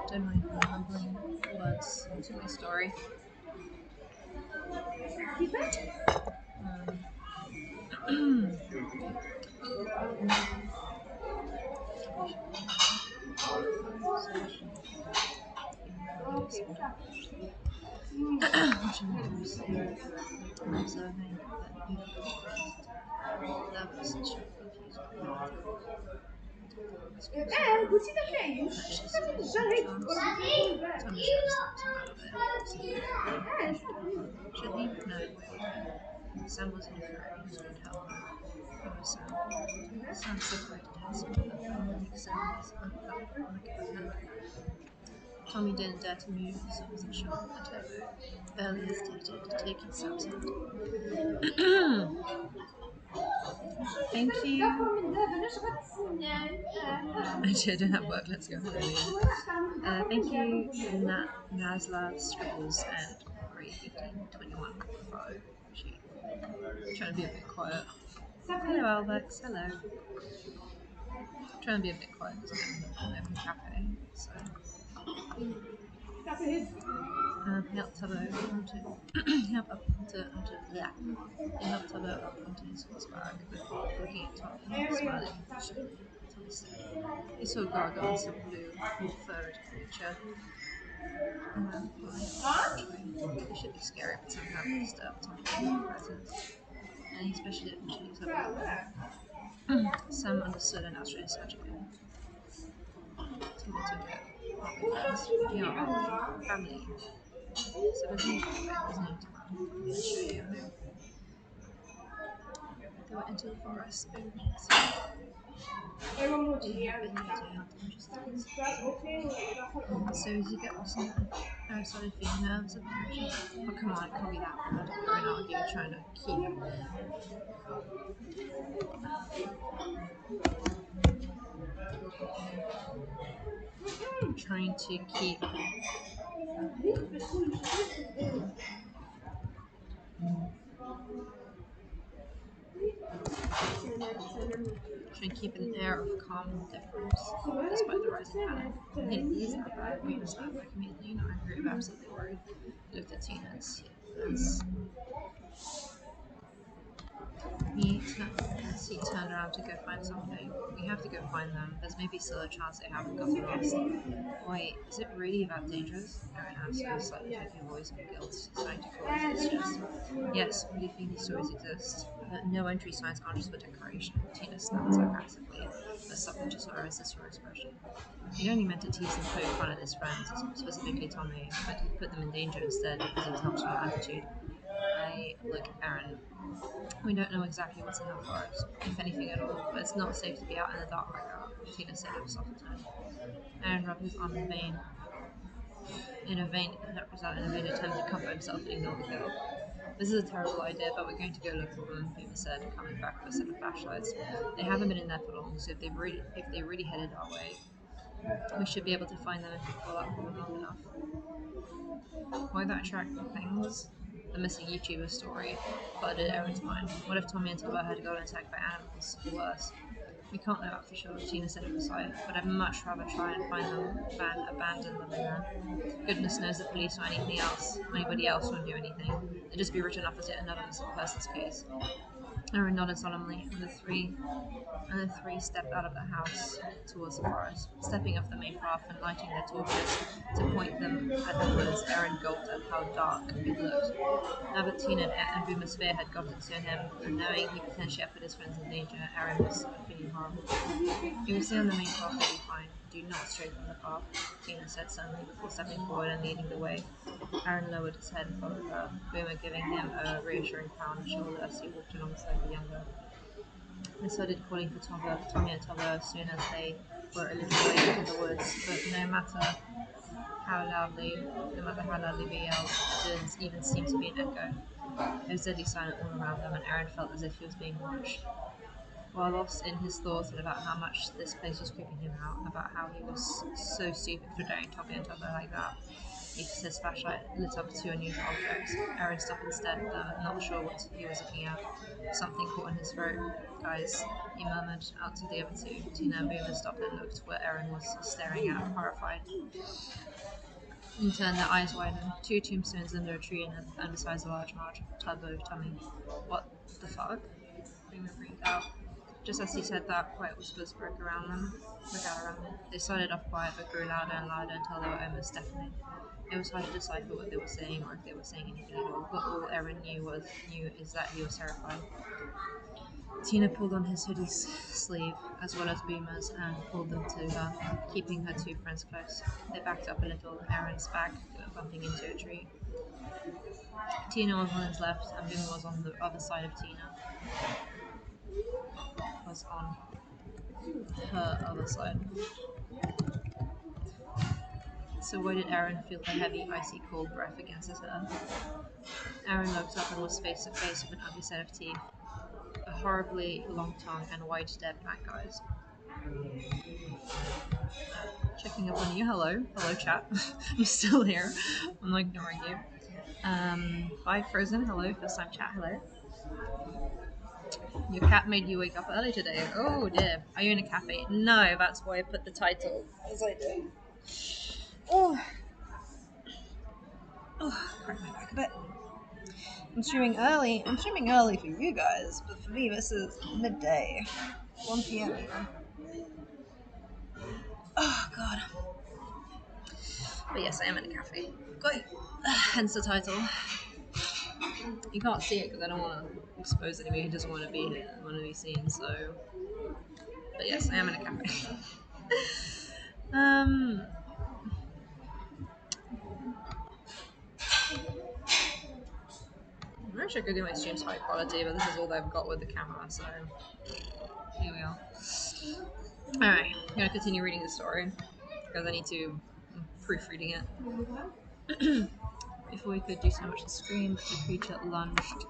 Don't mind me mumbling words to my story. Watching others, and observing that even there was such confusion. Tommy shows something out of it. Should he? No, Sam was in a furry, he couldn't help her. It was Sam. Sam separated himself from the examples of her. Tommy didn't dare to move his position at her boot, barely hesitated, taking Sam's hand. Thank you. I don't have work, let's go home. Thank you, Nazla Scribbles and Ray 1521 for follow. Trying to be a bit quiet. Hello, Alex. Hello. Trying to be a bit quiet because I'm in a cafe, so. Helped Tubbo onto his horse bag before looking at Tommy, smiling affectionately. Tommy said, "You saw Gargoyle, some blue, furred creature. It should be scary, but somehow it disturbed Tommy's presence, and he especially didn't choose her. Sam understood and asked his again. Tommy took it. You're our family. So there's no tomorrow. I'll show you home. They went into the forest, spoon. Do you have any idea how dangerous it is? So as you get lost in there, I started feeling nerves of approaching. Oh come on, it can't be that bad. Don't argue, trying to keep an air of calm indifference, despite the rising panic. It is that bad. We was that back immediately, not angry, but absolutely worried. Looked at Tina as He turned around to go find something. We have to go find them. There's maybe still a chance they haven't gotten lost. Wait, is it really that dangerous? Aaron asked with a slightly shaky voice and guilt starting to crawl into his chest. Yes, we think these stories exist, but no entry signs aren't just for decoration. Tina snapped sarcastically, but something just saw her as a expression. He only meant to tease and poke fun at his friends, specifically Tommy, but he put them in danger instead because of his nocturnal attitude. Look, Aaron, we don't know exactly what's in that forest, if anything at all, but it's not safe to be out in the dark like that, Tina said with a softer tone. Aaron rubbed his arm in a vain attempt to comfort himself and ignore the girl. This is a terrible idea, but we're going to go look for them, Boomer said, coming back with a set of flashlights. They haven't been in there for long, so if they really headed our way, we should be able to find them if we follow up for them long enough. Why that track of things? The missing YouTuber story flooded Aaron's mind. What if Tommy and Tubba had gotten attacked by animals, or worse? We can't know that for sure, Tina said with a sigh, but I'd much rather try and find them than abandon them in there. Goodness knows the police or anything else. Anybody else won't do anything. It'd just be written off as yet another missing person's case. Aaron nodded solemnly, and the three stepped out of the house towards the forest. Stepping off the main path and lighting their torches to point them at the woods, Aaron gulped at how dark it looked. Now that Tina and Boomer's fear had gotten to him, and knowing he potentially put his friends in danger, Aaron was feeling horrible. You will stay on the main path, you'll be fine. Do not stray from the path, Tina said suddenly before stepping forward and leading the way. Aaron lowered his head and followed her, Boomer giving him a reassuring pound on the shoulder as he walked alongside the younger. They started calling for Tommy and Tubba as soon as they were a little way into the woods, but no matter how loudly they yelled, there didn't even seem to be an echo. It was deadly silent all around them, and Aaron felt as if he was being watched. While lost in his thoughts and about how much this place was creeping him out, about how he was so stupid for daring Tommy and Tubba like that, his flashlight lit up two unusual objects. Aaron stopped and stared at them, not sure what he was looking at. Something caught in his throat. Guys, he murmured out to the other two. Tina and Boomer stopped and looked where Aaron was staring at, horrified. In turn, their eyes widened. Two tombstones under a tree and besides a large tugboat Tommy. What the fuck? Boomer freaked out. Just as he said that, quiet whispers broke out around them. They started off quiet but grew louder and louder until they were almost deafening. It was hard to decipher what they were saying or if they were saying anything at all, but all Aaron knew is that he was terrified. Tina pulled on his hoodie sleeve, as well as Boomer's, and pulled them to her, keeping her two friends close. They backed up a little, Aaron's back bumping into a tree. Tina was on his left, and Boomer was on the other side of Tina. Was on her other side. So why did Aaron feel a heavy, icy cold breath against his hair? Aaron looked up and was face to face with an ugly set of teeth, a horribly long tongue, and wide, dead black eyes. Checking up on you. Hello, chat. I'm still here. I'm not ignoring you. Bye, Frozen. Hello, first time chat. Hello. Your cat made you wake up early today. Oh dear. Are you in a cafe? No, that's why I put the title as I did. Oh, crack my back a bit. I'm streaming early. I'm streaming early for you guys, but for me, this is midday, 1 p.m. even. Oh god. But yes, I am in a cafe. Quite. Hence the title. You can't see it because I don't want to expose anybody who doesn't want to be here, want to be seen. So, but yes, I am in a cafe. I wish I could do my streams high quality, but this is all they've got with the camera. So here we are. All right, I'm gonna continue reading the story because I need to proofreading it. Before we could do so much to scream, the creature lunged.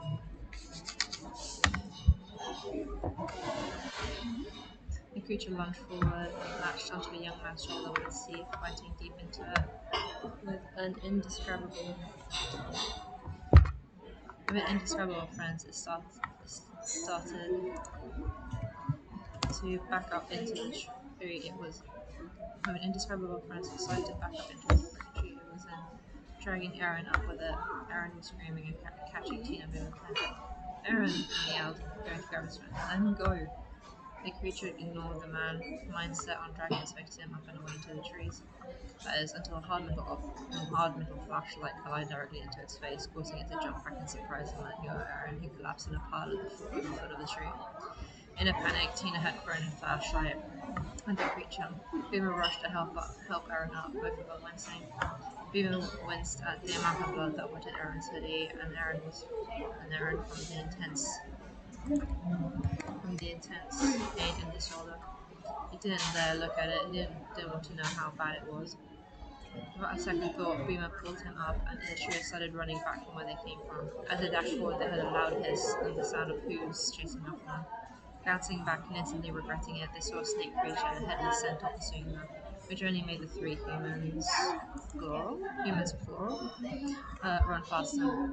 The creature lunged forward, latched onto the young man's shoulder with its teeth, biting deep into it with an indescribable friends. It started to back up into the tree. It was with an indescribable friends. It started to back up into the tree it was in, dragging Aaron up with it. Aaron was screaming and catching Tina Boomer's head. Aaron yelled, going to grab his friend. Let him go. The creature ignored the man, mind set on dragging his victim up and away into the trees. That is, until a hard metal flashlight collided directly into its face, causing it to jump back in surprise and let go of Aaron, who collapsed in a pile at the foot of the tree. In a panic, Tina had thrown her flashlight at the creature. Boomer rushed to help Aaron up, both of them wincing. Boomer winced at the amount of blood that wetted Aaron's hoodie, and Aaron from the intense pain in his shoulder. He didn't dare look at it. He didn't want to know how bad it was. Without a second thought, Boomer pulled him up, and the trio started running back from where they came from. As they dashed forward, they heard a loud hiss and the sound of hooves chasing after them. Glancing back and instantly regretting it, they saw a snake creature and a headless centaur pursuing them, which only made the three humans plural, run faster.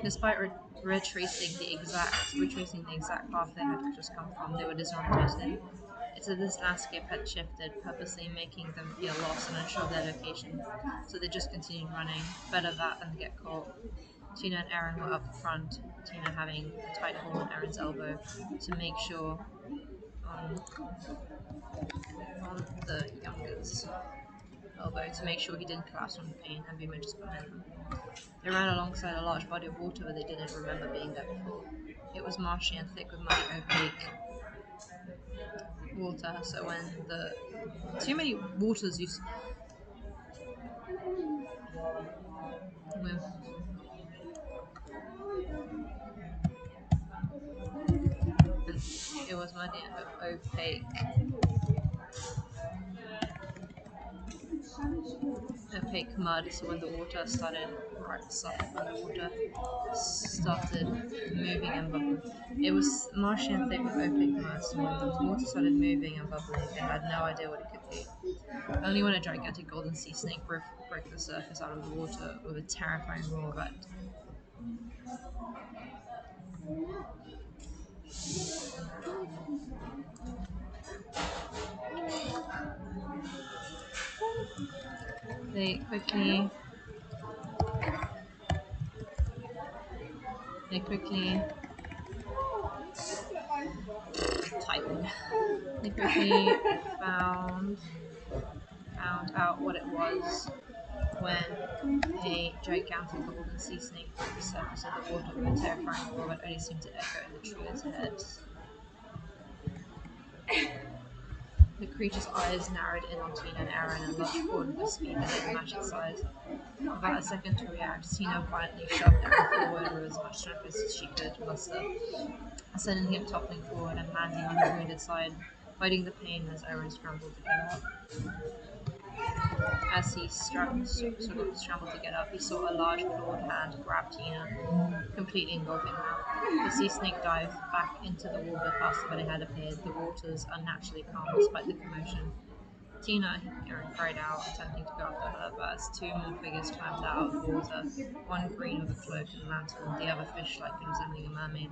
Despite retracing the exact path they had just come from, they were disoriented. It's as this landscape had shifted, purposely making them feel lost and unsure of their location. So they just continued running. Better that than to get caught. Tina and Aaron were up front, Tina having a tight hold on Aaron's elbow to make sure on the younger's elbow to make sure he didn't collapse from the pain, and Boomer just behind them. They ran alongside a large body of water where they didn't remember being there before. It was marshy and thick with muddy, opaque water, so when the too many waters you with it was muddy and opaque mud, so when the water started underwater started moving and bubbling. It was marshy and thick with opaque mud, so when the water started moving and bubbling, they had no idea what it could be. Only when a gigantic golden sea snake broke the surface out of the water with a terrifying roar that they quickly typing. They quickly found out what it was when a gigantic golden sea snake broke the surface of the water with a terrifying roar that only seemed to echo in the trio's heads. The creature's eyes narrowed in on Tina and Aaron and lunged forward with a speed that didn't match its size. Without a second to react, Tina violently shoved Aaron forward with as much strength as she could muster, sending him toppling forward and landing on his wounded side, fighting the pain as Aaron scrambled to get up. As he scrambled to get up, he saw a large clawed hand grab Tina, completely engulfing her. The sea snake dived back into the water faster than it had appeared, the waters unnaturally calm despite the commotion. Tina, Aaron cried out, attempting to go after her, but as two more figures climbed out of the water, one green with a cloak and lantern, the other fish-like and resembling a mermaid,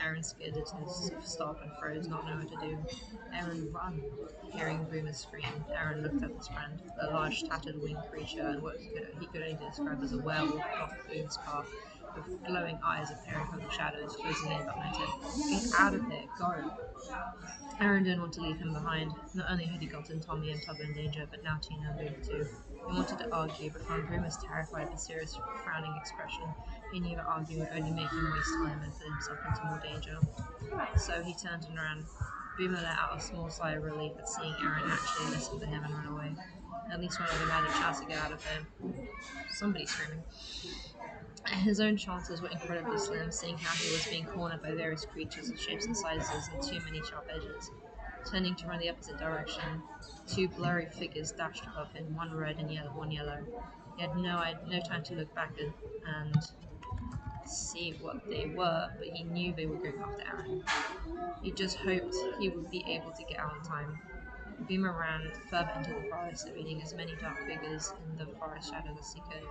Aaron skidded to a stop and froze, not knowing what to do. Aaron, run! Hearing Boomer scream, Aaron looked at his friend, a large tattered winged creature, and what he could only describe as a werewolf blocked Boomer's path, with glowing eyes appearing from the shadows, closing in behind him. Get out of there, go! Aaron didn't want to leave him behind. Not only had he gotten Tommy and Tubbo in danger, but now Tina and Boomer too. He wanted to argue, but found Boomer's terrified but serious frowning expression. He knew that arguing would only make him waste time and put himself into more danger. So he turned and ran. Boomer let out a small sigh of relief at seeing Aaron actually listen to him and run away. At least one of them had a chance to get out of there. Somebody screaming. His own chances were incredibly slim, seeing how he was being cornered by various creatures of shapes and sizes and too many sharp edges. Turning to run the opposite direction, two blurry figures dashed above him, one red and one yellow. He had no time to look back and see what they were, but he knew they were going after Aaron. He just hoped he would be able to get out in time. Boomer ran further into the forest, evading as many dark figures in the forest shadows as he could.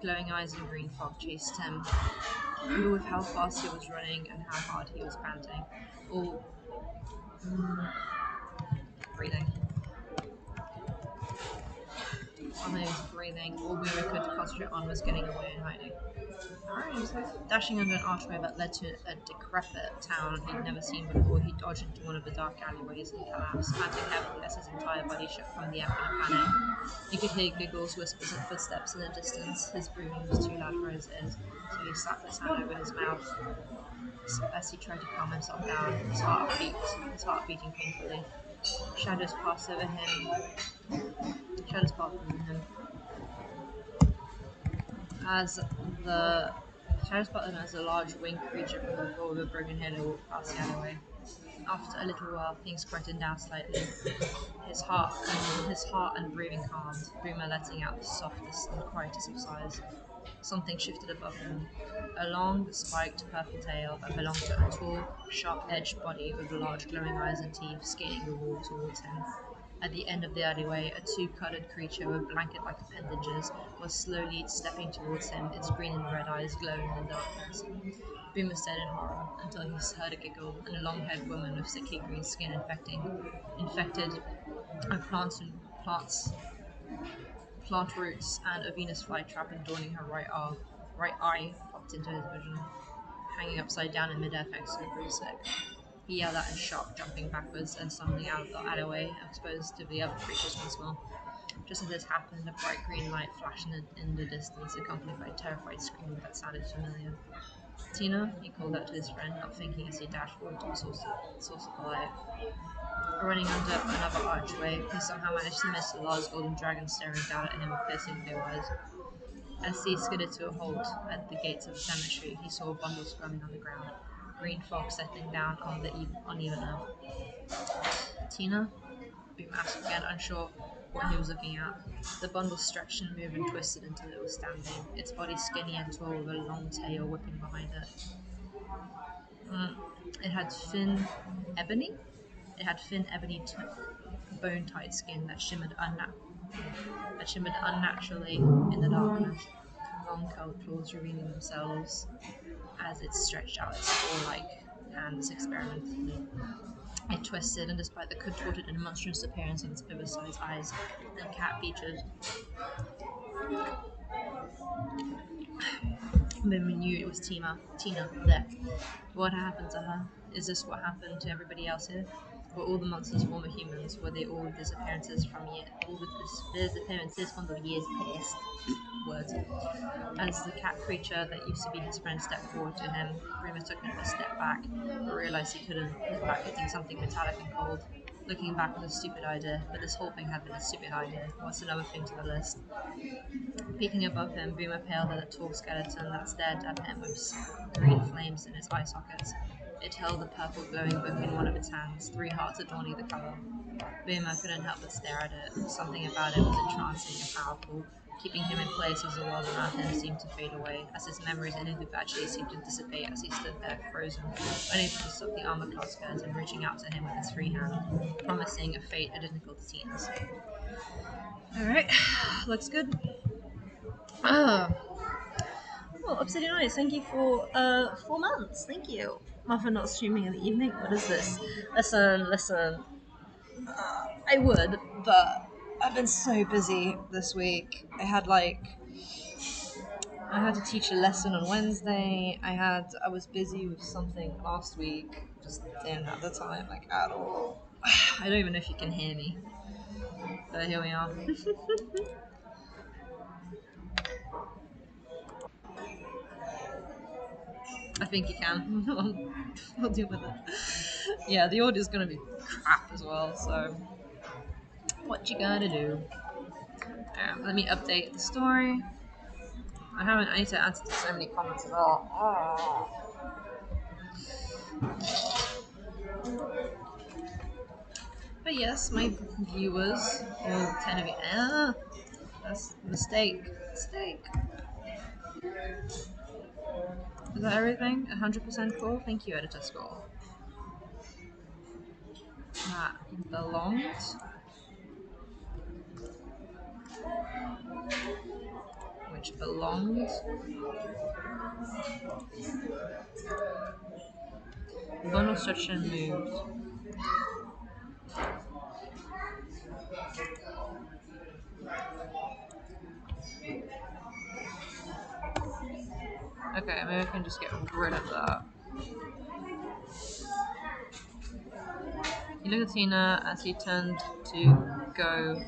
Glowing eyes and green fog chased him, but with how fast he was running and how hard he was panting, all breathing. Suddenly he was breathing. All Boomer could concentrate on was getting away and hiding. Dashing under an archway that led to a decrepit town he'd never seen before, he dodged into one of the dark alleyways and collapsed, panting heavily as his entire body shook from the effort of panic. He could hear giggles, whispers, and footsteps in the distance. His breathing was too loud for his ears, so he slapped his hand over his mouth as he tried to calm himself down. His heart beating painfully. Shadows passed over him. Shadows passed over him as the shadows passed over him as a large winged creature from the floor with a broken head walked past the alleyway. After a little while, things quieted down slightly. His heart and breathing calmed, Boomer letting out the softest and quietest of sighs. Something shifted above him. A long, spiked purple tail that belonged to a tall, sharp-edged body with large glowing eyes and teeth scaling the wall towards him. At the end of the alleyway, a two-colored creature with blanket-like appendages was slowly stepping towards him, its green and red eyes glowing in the darkness. Boomer stared in horror until he heard a giggle, and a long-haired woman with sickly green skin infected of plant roots, and a Venus flytrap adorning her right eye popped into his vision, hanging upside down in midair thanks to a broomstick. He yelled out in shock, jumping backwards and stumbling out of the alleyway, exposed to the other creatures once more. Just as this happened, a bright green light flashed in the distance, accompanied by a terrified scream that sounded familiar. Tina, he called out to his friend, not thinking as he dashed forward to the source of the light. Running under another archway, he somehow managed to miss the large golden dragon staring down at him with piercing blue eyes. As he skidded to a halt at the gates of the cemetery, he saw a bundle squirming on the ground, green fog settling down on the uneven earth. Tina? Boom asked again, unsure what he was looking at. The bundle stretched and moved and twisted until it was standing, its body skinny and tall with a long tail whipping behind it. It had thin ebony bone-tight skin that shimmered unnaturally in the darkness. Long curled claws revealing themselves as it stretched out its claw-like hands experimentally. It twisted, and despite the contorted and monstrous appearance of its oversized eyes and cat features, Mimi knew it was Tina. There. What happened to her? Is this what happened to everybody else here? Were all the monsters former humans? Were they all disappearances from the years past? Words. As the cat creature that used to be his friend stepped forward to him, Rima took a step back, but realized he couldn't without hitting something metallic and cold. Looking back was a stupid idea, but this whole thing had been a stupid idea. What's another thing to the list? Peeking above him, Boomer paled at a tall skeleton that stared at him with green flames in its eye sockets. It held a purple glowing book in one of its hands, 3 hearts adorning the cover. Boomer couldn't help but stare at it. Something about it was entrancing and powerful, keeping him in place as the world around him seemed to fade away, as his memories and individuality seemed to dissipate as he stood there, frozen, unable to stop the armor-clad skeleton reaching out to him with its free hand, promising a fate identical to Tina's. Alright, looks good. Well, Obsidian Eyes, thank you for 4 months. Thank you. For not streaming in the evening. What is this? Listen. I would, but I've been so busy this week. I had to teach a lesson on Wednesday. I was busy with something last week. Just didn't have the time, at all. I don't even know if you can hear me. But here we are. I think you can. I'll deal with it. Yeah, the audio's gonna be crap as well, so what you gonna do? Let me update the story. I need to answer to so many comments as well. But yes, my viewers, all 10 of you, that's a mistake. Is that everything? 100% cool? Thank you, Editor Score. That belonged. Which belonged. The bundle stretched and moved. Okay, maybe I can just get rid of that. You look at Tina as he turned to go.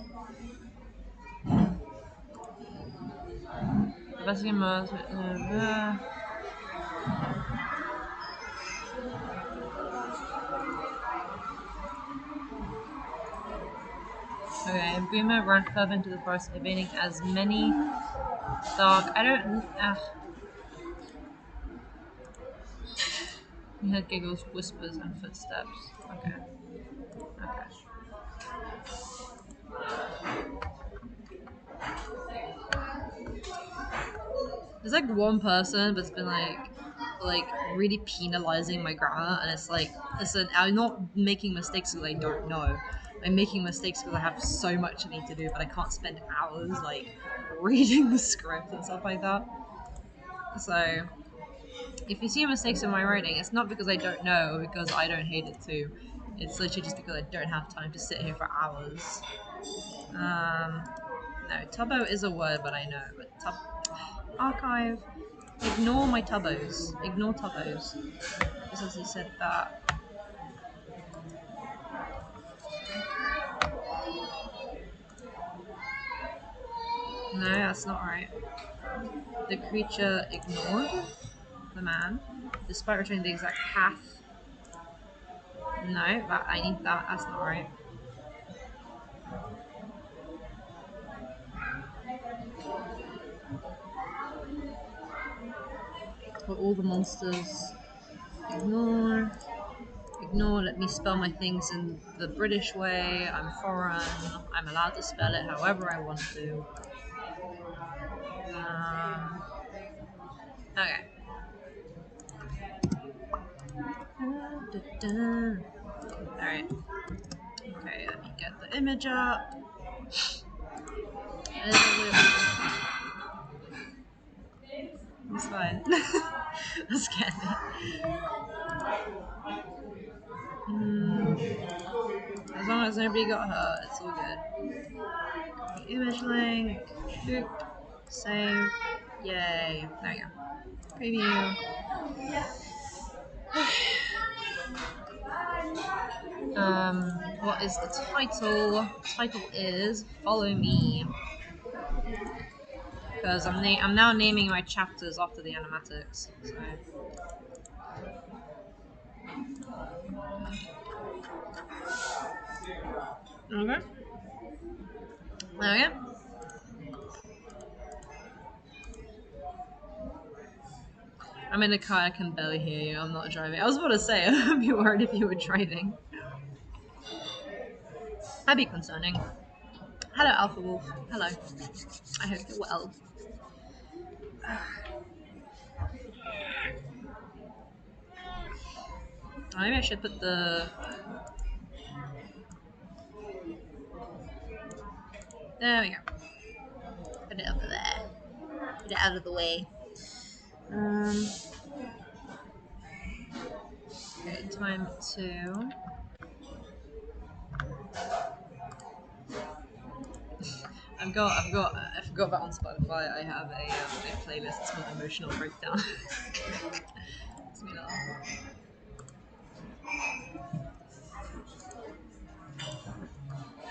Okay, Boomer ran further into the forest, evading as many dark. I don't. He heard giggles, whispers, and footsteps. Okay. Okay. There's like one person that's been like really penalizing my grammar, and it's like, listen, I'm not making mistakes because I don't know. I'm making mistakes because I have so much I need to do, but I can't spend hours like reading the script and stuff like that. So if you see mistakes in my writing, it's not because I don't know, because I don't hate it too. It's literally just because I don't have time to sit here for hours. No, tubbo is a word, but I know. But archive. Ignore my tubbos. Ignore tubbos. Just as he said that. No, that's not right. The creature ignored the man, despite returning the exact path. No, that I need that. That's not right. For all the monsters. Ignore. Ignore, let me spell my things in the British way. I'm foreign. I'm allowed to spell it however I want to. Okay. Alright. Okay, let me get the image up. It's fine. That scared me. As long as nobody got hurt, it's all good. Image link. Boop. Save. Yay. There you go. Preview. What is the title? The title is Follow Me. Because I'm now naming my chapters after the animatics. So. Okay. Okay. I'm in a car, I can barely hear you. I'm not driving. I was about to say, I'd be worried if you were driving. That'd be concerning. Hello, Alpha Wolf. Hello. I hope you're well. Maybe I should put the... There we go. Put it over there. Put it out of the way. Okay, time to... I forgot that on Spotify I have a playlist. It's called Emotional Breakdown. It's me laugh.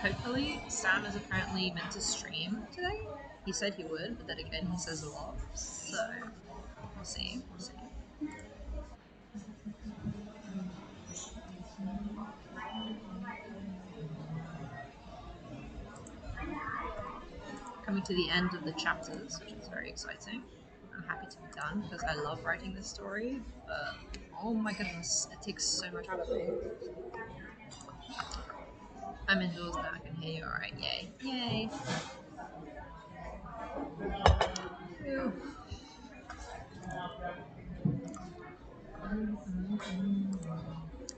Hopefully, Sam is apparently meant to stream today. He said he would, but then again, he says a lot. So, we'll see. We'll see. Coming to the end of the chapters, which is very exciting. I'm happy to be done because I love writing this story, but oh my goodness, it takes so much out of me. I'm indoors now, I can hear you alright, yay. Yay!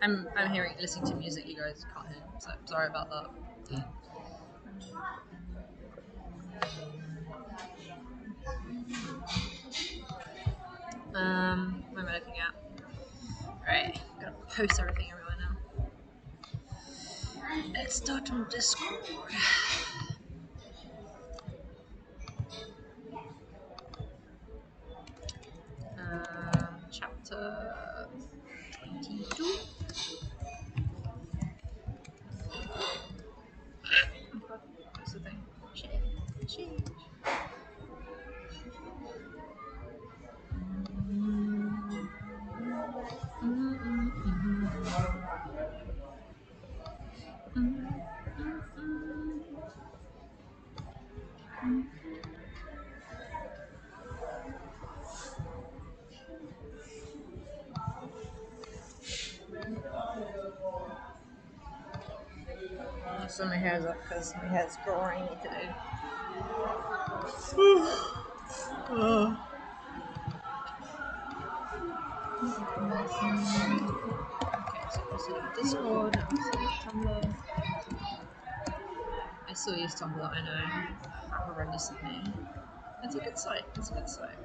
I'm hearing, listening to music you guys can't hear, so sorry about that. What am I looking at? Alright, gotta post everything everywhere now. Let's start on Discord. So my hair's up because my hair's growing today. Okay, so I posted on Discord, I posted on Tumblr. I still use Tumblr, I know. How horrendous of me. It's a good site, it's a good site.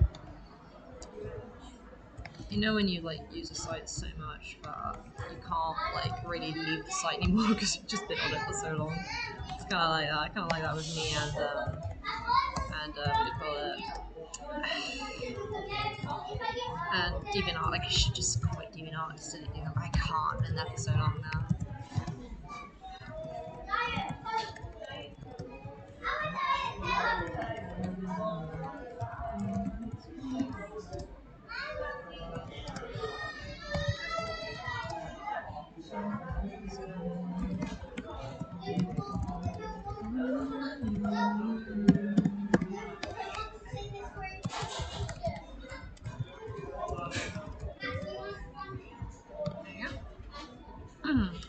You know when you like use a site so much that you can't like really leave the site anymore because you've just been on it for so long. It's kind of like that. I kind of like that with me and what do you call it? And DeviantArt. Like I should just quit DeviantArt and just delete it. I can't. Been there for so long now.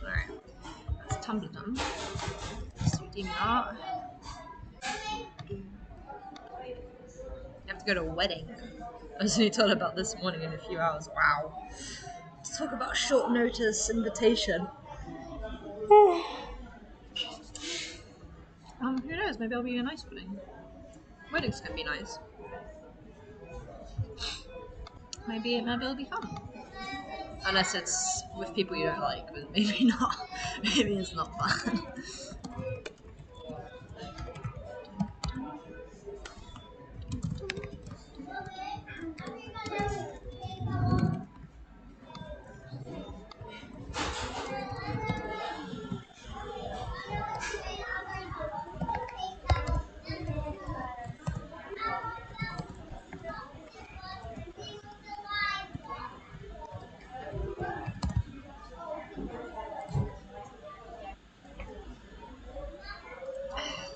Alright. That's Tumblr done. Let's do DeviantArt. You have to go to a wedding. I was only told about this morning in a few hours. Wow. Let's talk about short notice invitation. Who knows? Maybe I'll be a nice wedding. Weddings can be nice. Maybe it'll be fun. Unless it's with people you don't like, but maybe not. Maybe it's not fun.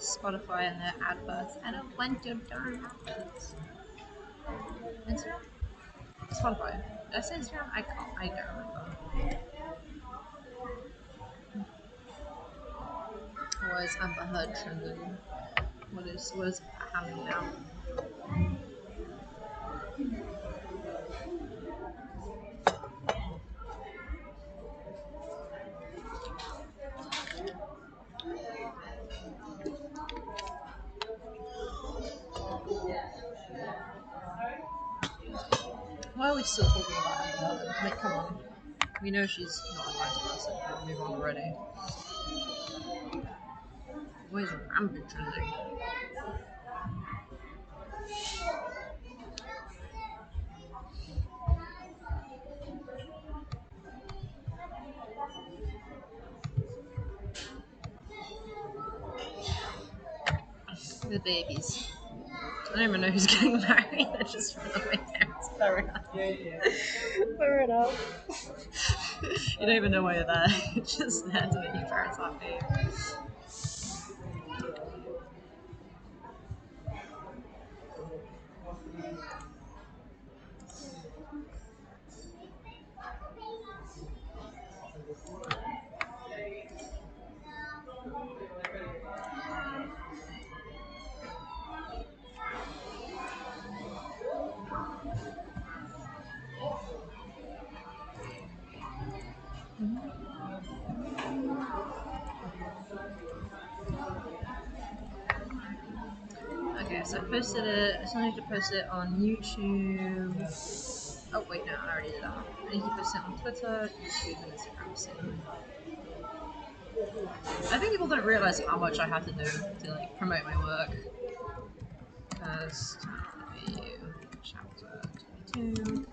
Spotify and their adverts. I don't want your darn adverts. Instagram? Spotify. Did I say Instagram? I can't. I don't remember. Why is Amber Heard trending? What is happening now? Why are we still talking about Amber Heard? Like, come on. We know she's not a nice person. We'll move on already. Why is Amber trending? The babies. I don't even know who's getting married. I just ran on my parents. Fair enough. Fair enough. You don't even know why you're there. You're just there to make your parents happy. Okay, so I posted it. I still need to post it on YouTube. Oh wait, no, I already did that. I need to post it on Twitter, YouTube, and Instagram soon. I think people don't realize how much I have to do to like promote my work. First review, chapter 22.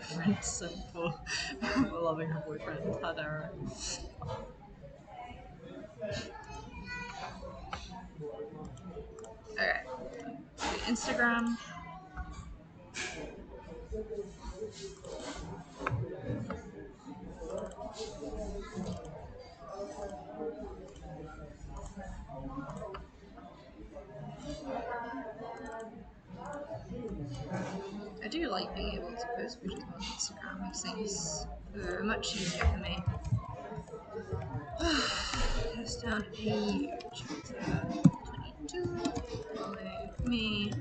friend simple for loving her boyfriend. How dare I? Okay. Instagram. I do like being able to post pictures on Instagram. Makes things much easier for me. Press down page 22. Follow me.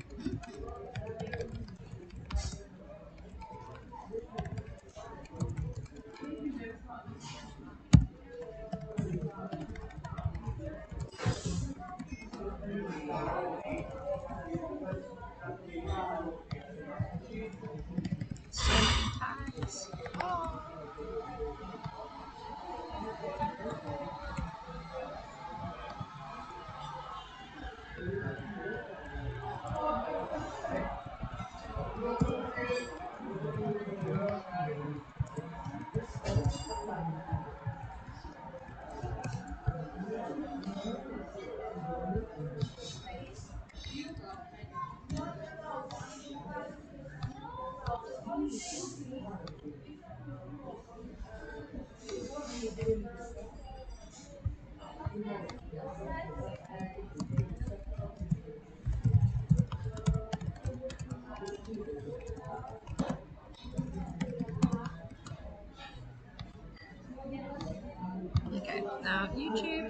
So many tags. Okay, now YouTube.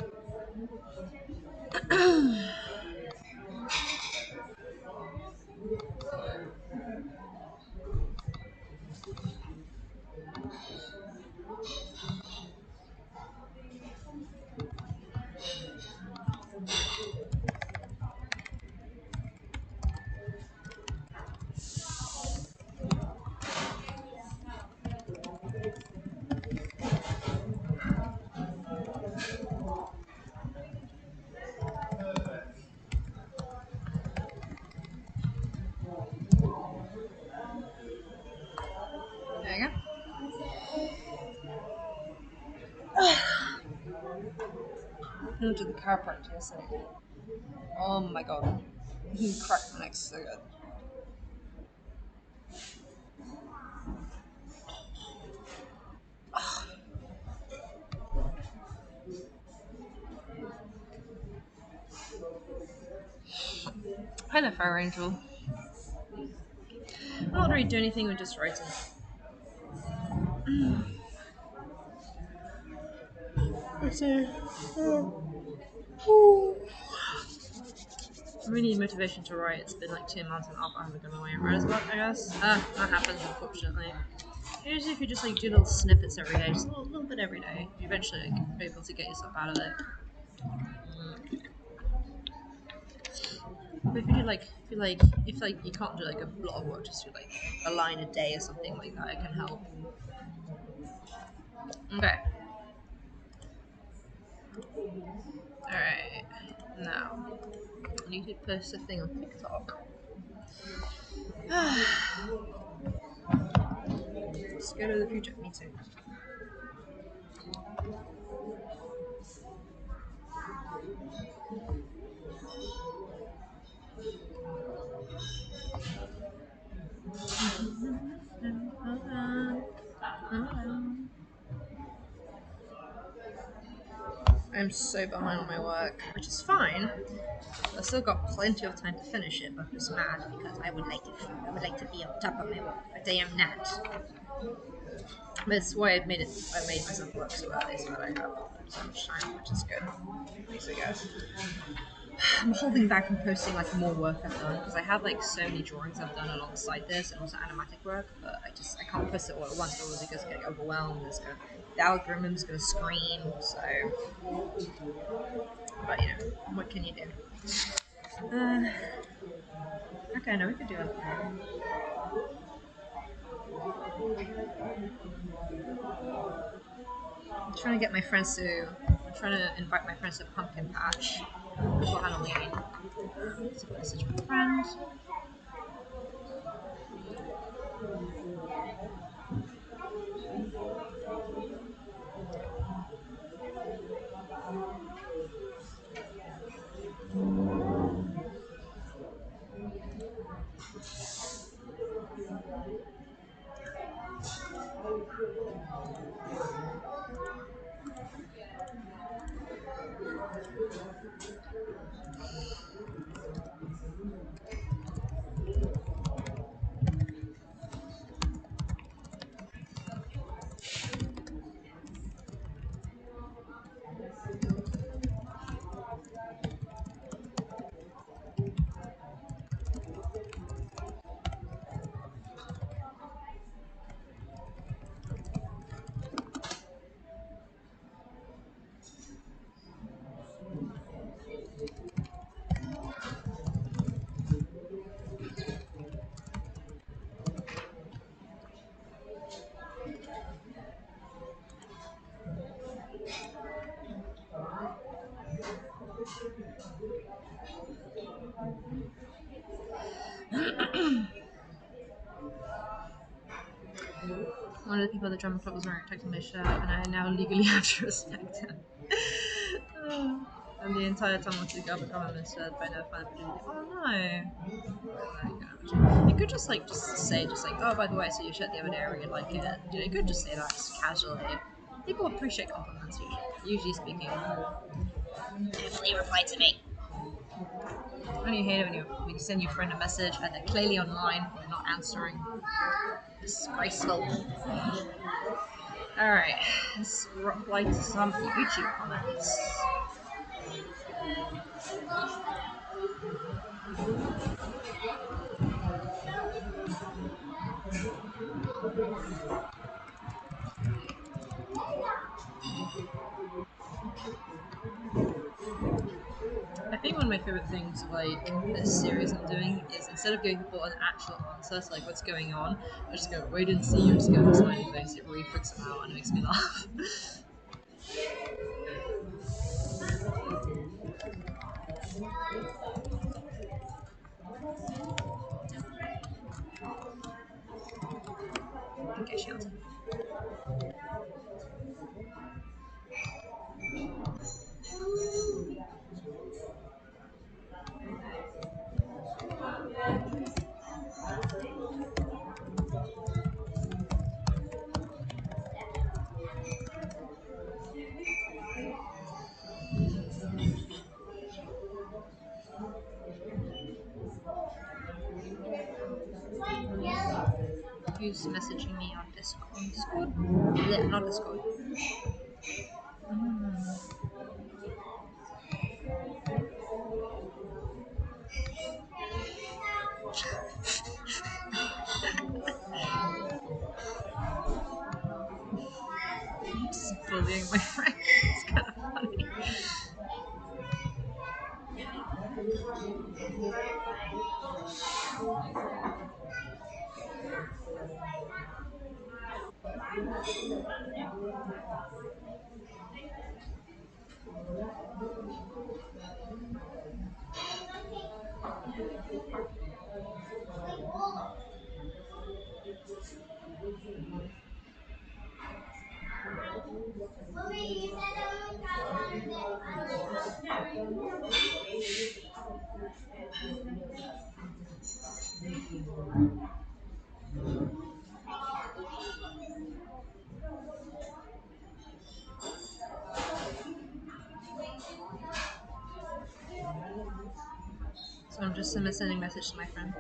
There you go. I went to the chiropractor yesterday. Oh my god. He cracked my neck so good. Hi there, Fire Angel. I'm not really doing anything, we're just writing. I really need motivation to write. It's been like 2 months and I haven't done my writer's block, I guess. That happens, unfortunately. Usually if you just like do little snippets every day, just a little bit every day, you eventually like, be able to get yourself out of it. But if you do like, if you can't do like a lot of work, just do like a line a day or something like that, it can help. Okay. Alright. Now, I need to post a thing on TikTok. Let's go to the future. Me too. I'm so behind on my work, which is fine. I've still got plenty of time to finish it, but I'm just mad because I would like to be on top of my work, but I am not. But it's why I made myself work so early so that I have so much time, which is good. Makes it good. I'm holding back on posting like more work I've done because I have like so many drawings I've done alongside this and also animatic work, but I can't post it all at once otherwise it goes getting overwhelmed. The algorithm's gonna scream, so but you know, what can you do? Okay, no, we could do it. I'm trying to get my friends to. I'm trying to invite my friends to Pumpkin Patch for Halloween. So message my friends. One of the people at the drama club was wearing a protecting my shirt, and I now legally have to respect him. And the entire time I wanted to go up and comment on his shirt, but I never found it. Oh no. You could just say oh, by the way, I saw your shirt the other day, I really like it. You could just say that just casually. People appreciate compliments usually speaking. Definitely reply to me. I only hate it when you send your friend a message and they're clearly online and they're not answering. Disgraceful. Alright, let's reply to some YouTube comments. I think one of my favorite things of this series I'm doing is instead of giving people an actual answer to what's going on, I just go, wait and see, you just go, smiley face, it really freaks them out and it makes me laugh. Okay, she answered. Who's messaging me on Discord? Yeah, not Discord. Just bullying my friend. It's kind of funny. So I'm just sending a message to my friend.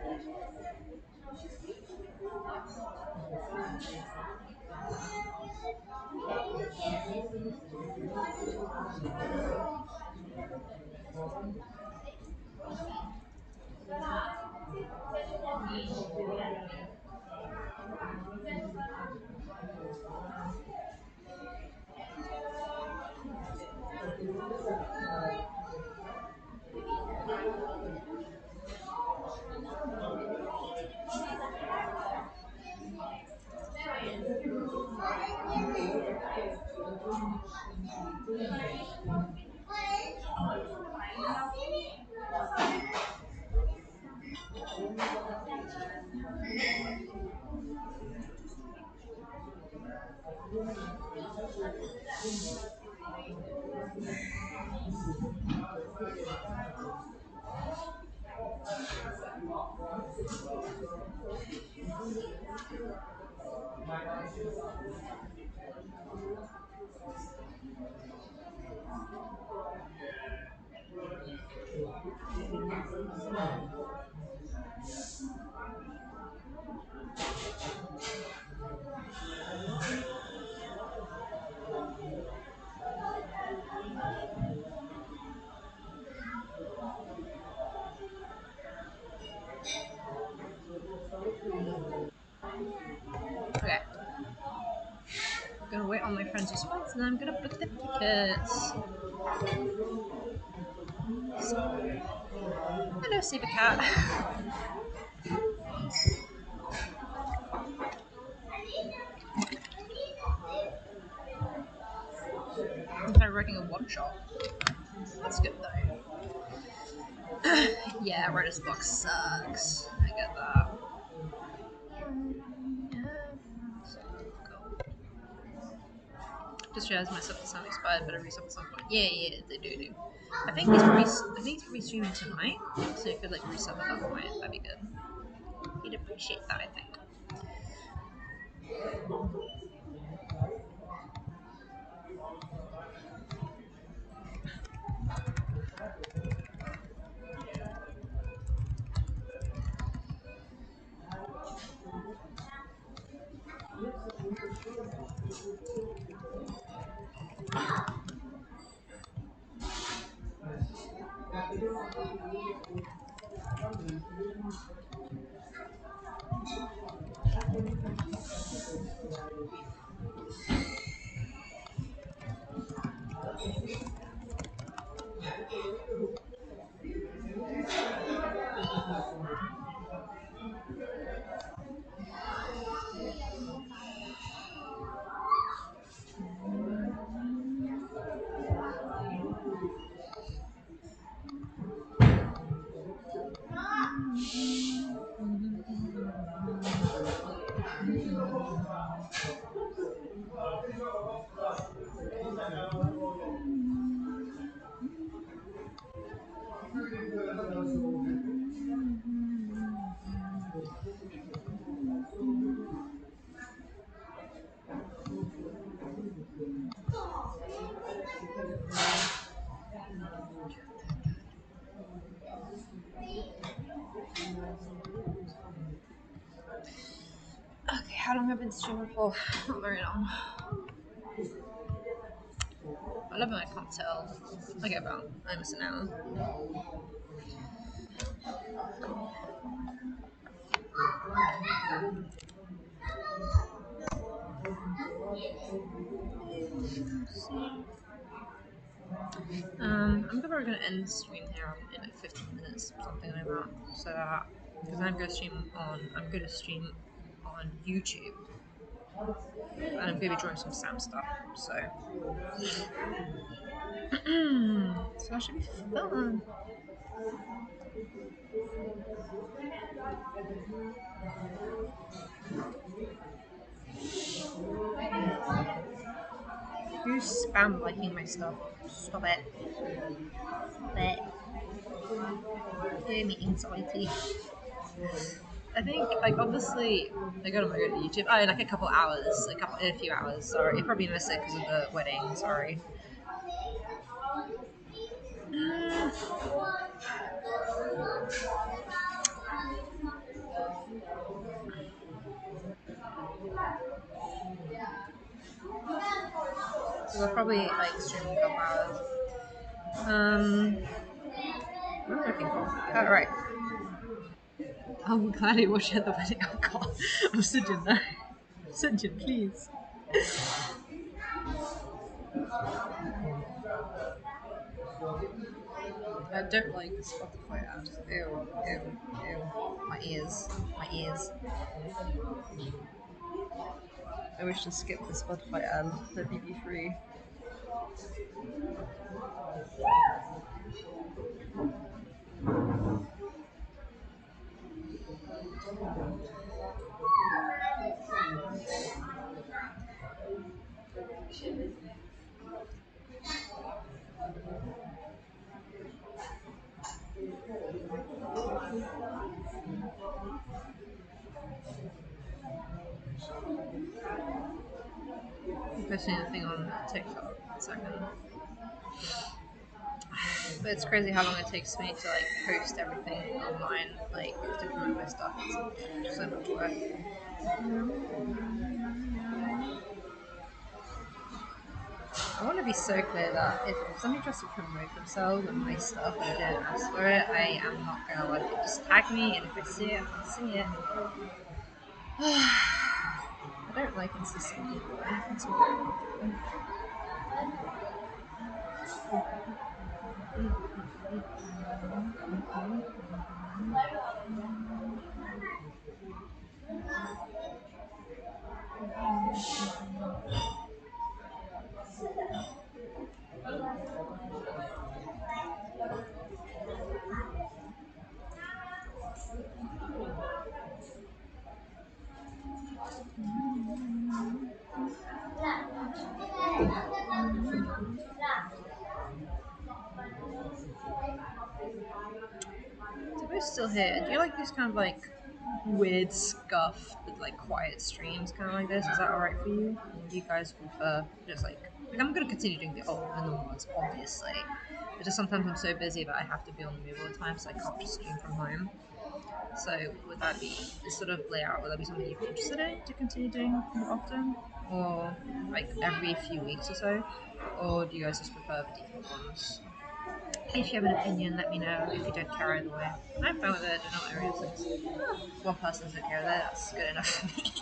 Okay. I'm gonna wait on my friend's response and then I'm gonna book the tickets. So, hello, Saber Cat. I'm kind of writing a workshop. That's good though. Yeah, writer's block sucks. I get that. So, cool. Just realized my stuff is sound expired, but I resub at some point. Yeah, yeah, they do. I think he's probably streaming tonight, so if you could like resub at that point, that'd be good. He'd appreciate that, I think. Okay, how long have I been streaming for? Not very long. I love it when I can't tell. Okay, about almost an hour. I'm probably gonna end the stream here in like 15 minutes, something like that. So that because I'm gonna stream on YouTube, and I'm gonna be drawing some Sam stuff. So, so that should be fun. Who's spam liking my stuff? Stop it. Stop it. Give me anxiety. I think, like, obviously, I got on my YouTube. Oh, like a few hours. Sorry, you probably missed it because of the wedding. Sorry. So we'll probably like stream a couple hours. What am I looking for? Oh, right. I'm glad I watched the wedding. Oh god, I'm Sujin now. Sujin, please. I don't like the Spotify ads. Ew, ew, ew. My ears. My ears. I wish to skip the Spotify ad. Let me be free. I'm posting a thing on TikTok. 1 second. But it's crazy how long it takes me to like post everything online, like to promote my stuff. It's so much work. I want to be so clear that if somebody tries to promote themselves and my stuff and I didn't ask for it, I am not gonna like it. Just tag me, and if I see it, I'll see it. I don't like insistent people. It's weird. guys still here? Do you like these kind of like weird scuff but like quiet streams, kind of like this? Is that alright for you? Or do you guys prefer just like I'm gonna continue doing the normal ones, obviously. But just sometimes I'm so busy that I have to be on the move all the time, so I can't just stream from home. So would that be this sort of layout? Would that be something you'd be interested in to continue doing more often, or like every few weeks or so? Or do you guys just prefer the default ones? If you have an opinion, let me know. If you don't care either way, I'm fine with it. I know everyone thinks. One person's okay with it. That's good enough for me.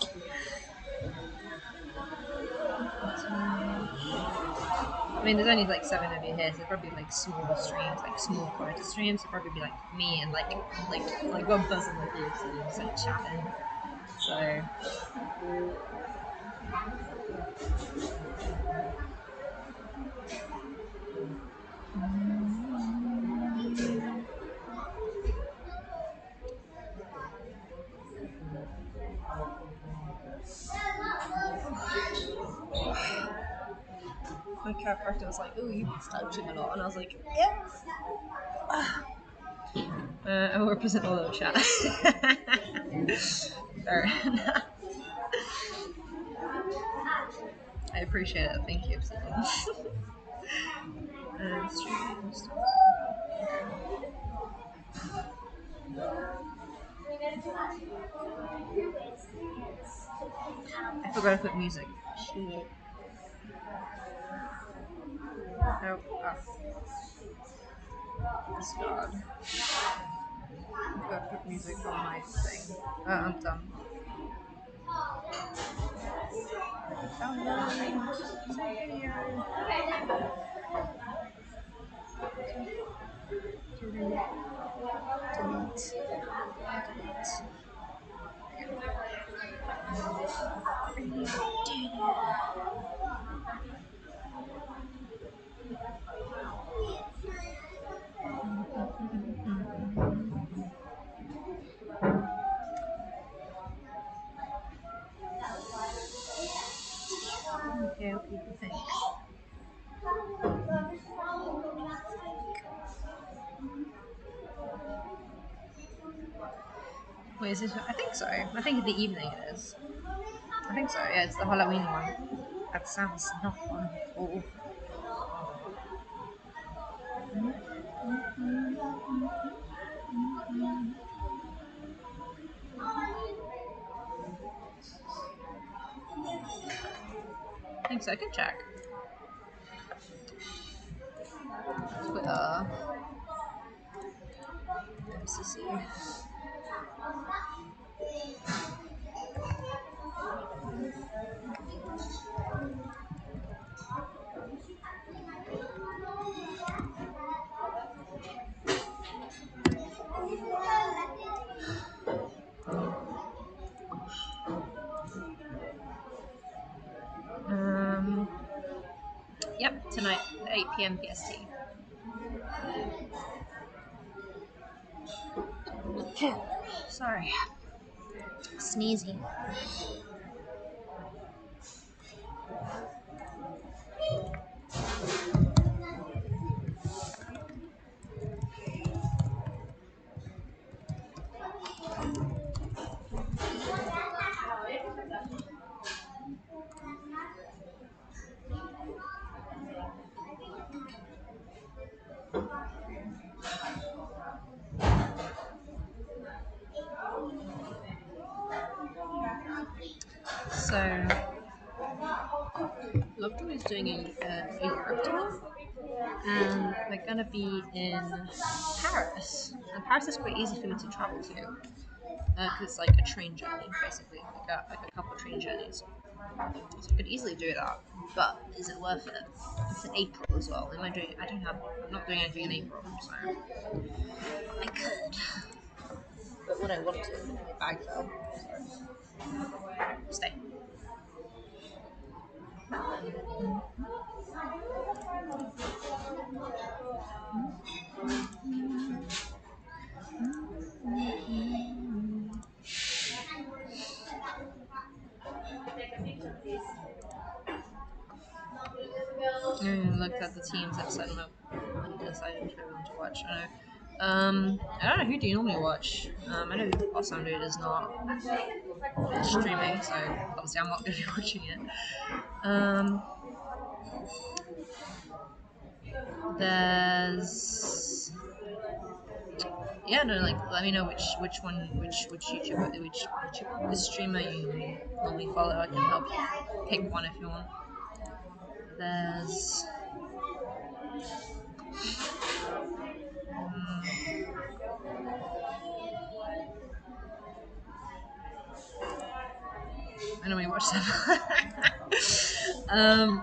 I mean, there's only like 7 of you here, so probably like smaller streams, like small quieter streams. It'd probably be like me and like one person like you, so just like chatting. So. My chiropractor was like, "Ooh, you've been slouching a lot," and I was like, "Yes." I will represent all of chat. Fair enough. I appreciate it. Thank you, streams. I forgot to put music. Shit. Oh, God. I forgot to put music on my thing. I'm done. Downloading. Video. Delete. Okay, what people think. Wait, is this? I think so. I think in the evening it is. I think so. Yeah, it's the Halloween one. That sounds not fun. Oh. I think so. I can check. Twitter. MCC. Yep, tonight, 8 p.m. PST. Sorry. Sneezy. So, Lovejoy is doing a Europe tour, and we're gonna be in Paris. And Paris is quite easy for me to travel to, because it's like a train journey, basically, like a couple of train journeys. So I could easily do that, but is it worth it? It's in April as well. Am I doing? I'm not doing anything in April, so I could. But would I want to? My bag fell. So stay. Look at the teams that set them up and decided which one to watch. I know I don't know, who do you normally watch? I know Awesome Dude is not streaming, so obviously I'm not going to be watching it. Um, there's yeah, no, like let me know which one, which YouTuber, which streamer you normally follow. I can help pick one if you want. There's I know we watch them.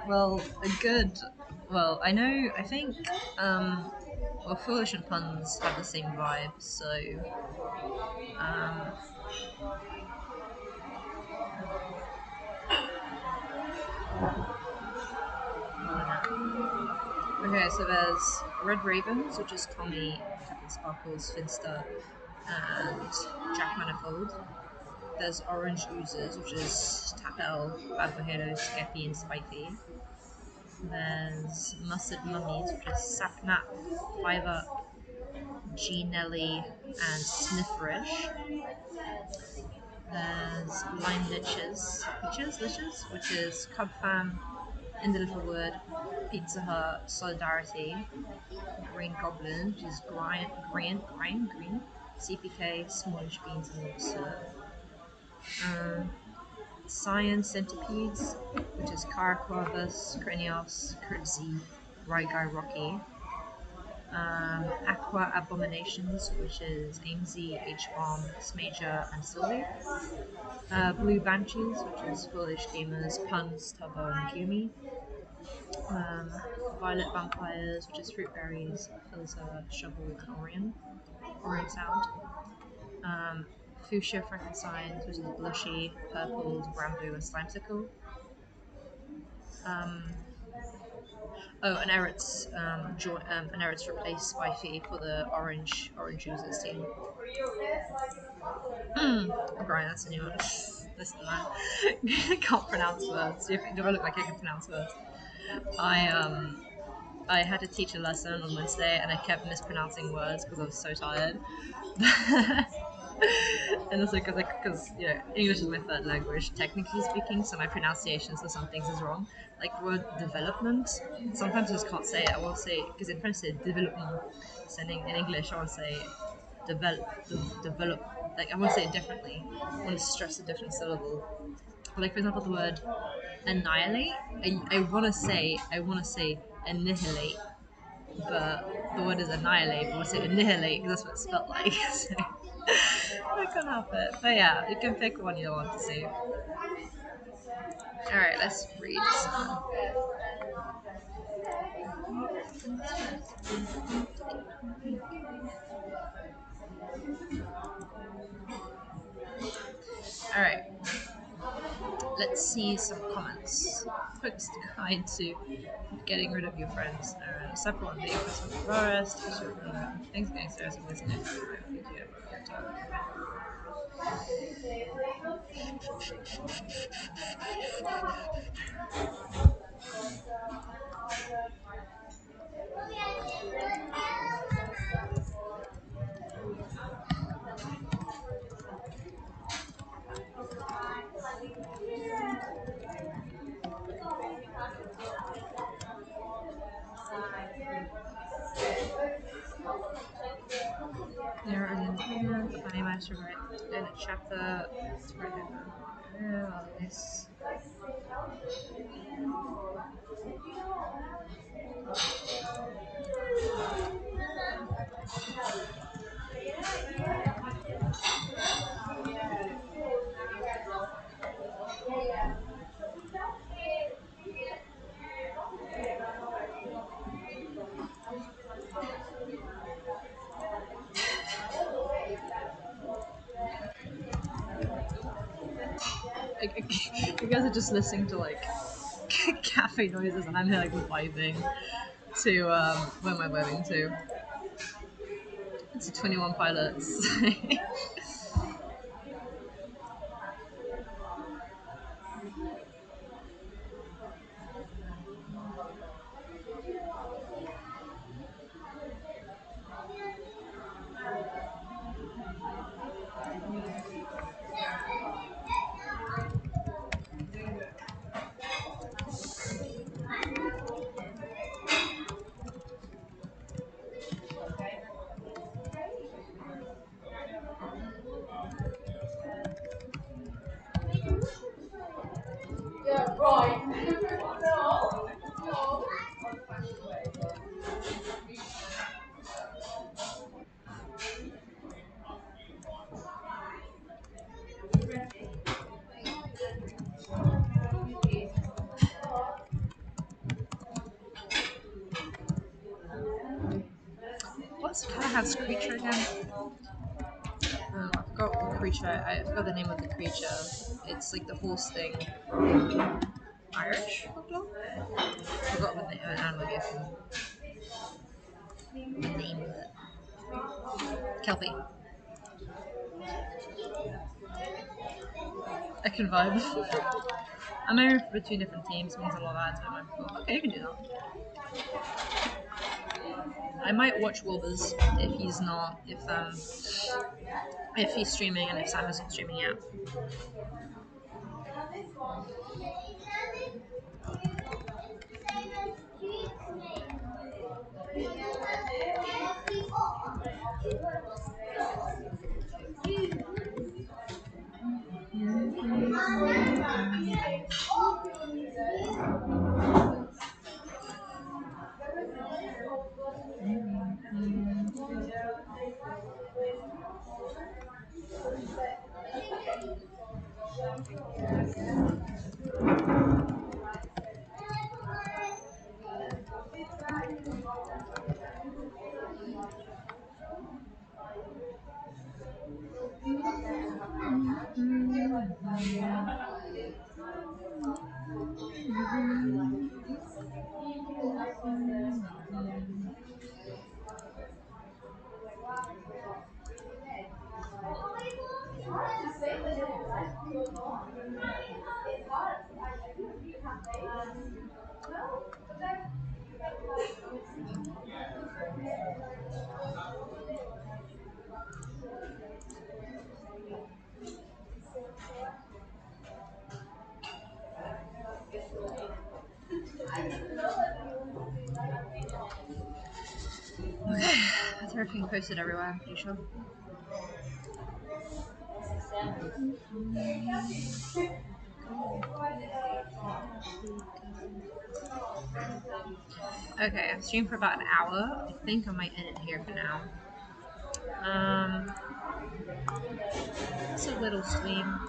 Well, a good. Well, I know. I think. Well, Foolish and Puns have the same vibe, so. Um, okay, so there's Red Ravens, which is Tommy, Captain Sparkles, Finster, and Jack Manifold. There's Orange Oozes, which is Tapel, Barbohero, Skeppy, and Spitey. There's Mustard Mummies, which is Sapnap, Five Up, G Nelly, and Snifferish. There's Lime Liches, which is Cub Fam, In the Little Wood, Pizza Hut, Solidarity, Green Goblin, which is Green, CPK, Smallish Beans, and Water. Science Centipedes, which is Caraquavus, Crinios, Kurtzy, Ryguy Rocky. Aqua Abominations, which is Amesy, H-Bomb, Smager, and Sylvie. Blue Banshees, which is Foolish Gamers, Puns, Tubbo, and Kumi. Um, Violet Vampires, which is Fruit Berries, Filter, Shovel, and Orion Sound. Fuchsia Frankensteins, which is Blushy, Purples, Bramble, and Slimesicle. Um, and Eret's replaced by Fee for the Orange Users team. Brian, that's a new one. Listen, man. I can't pronounce words. Do I look like I can pronounce words? I had to teach a lesson on Wednesday and I kept mispronouncing words because I was so tired. And also because English is my third language, technically speaking, so my pronunciations for some things is wrong. Like the word development, sometimes I just can't say it. I won't say because in French I say development. So in English I want to say develop. Like I want to say it differently. I want to stress a different syllable. Like for example, the word annihilate. I want to say annihilate, but the word is annihilate. I want to say annihilate because that's what it's spelled like. So I can't help it. But yeah, you can pick one you want to see. All right, let's read some. All right, let's see some comments. Quick guide to getting rid of your friends. Except for one day, Christmas forest, things getting serious with this. There are in the funny master right in a chapter. This. You guys are just listening to like cafe noises, and I'm here like vibing to where am I vibing to? It's 21 Pilots. the heck's creature again? I forgot the creature. I forgot the name of the creature. It's like the horse thing. Irish folklore? I forgot the name. I don't know the name of it. Kelpie. I can vibe. I'm married for 2 different teams, means a lot of ads. Okay, you can do that. I might watch Wilbers if he's not, if he's streaming and if Sam isn't streaming yet. Okay, that's everything posted everywhere, I'm pretty sure. Okay, I've streamed for about an hour. I think I might end it here for now. It's a little stream.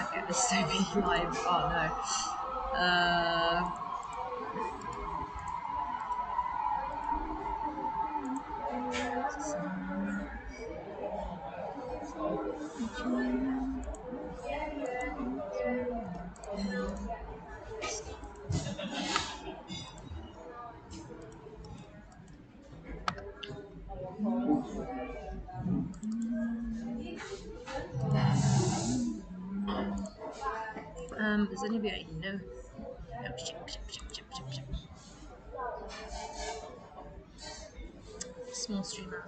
Okay, this is be live. Oh no. Is anybody I know? Oh, shit. Small streamer.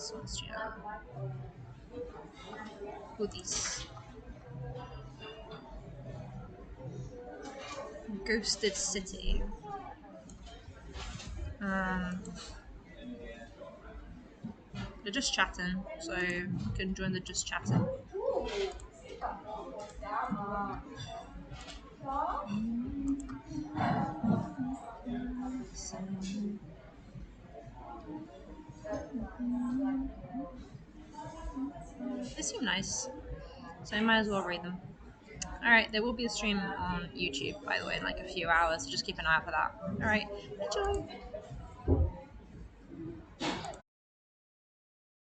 Hoodies. Ghosted City. They're just chatting, so you can join the just chatting. They seem nice, so I might as well read them. Alright, there will be a stream on YouTube, by the way, in like a few hours, so just keep an eye out for that. Alright, enjoy!